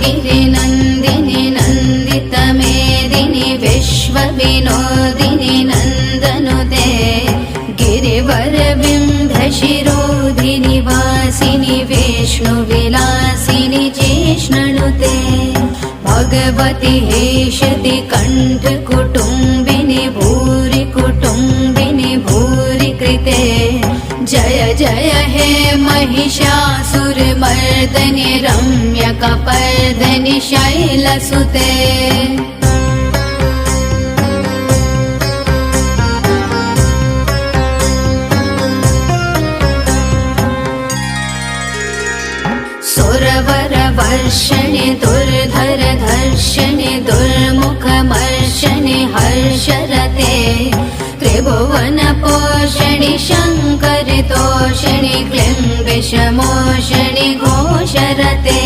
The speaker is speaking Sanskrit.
गिरिनन्दिनि नन्दितमेदिनि विश्वविनोदिनि नन्दनुते गिरिवरविन्ध्यशिरोधिनि वासिनि विष्णुविलासिनि जिष्णुनुते भगवति हेशति कण्ठकुटुम्बिनि भूरि कुटुम्बिनि भूरि कृते जय जय हे महिषासुरमर्दनि रम्यकपर्दनि शैलसुते सुरवरवर्षणि दुर्धरधर्षणि दुर्मुखमर्षणि हर्षरते त्रिभुवनपोषणि शङ्करितोषणि क्लिं विषमोषणि घोषरते।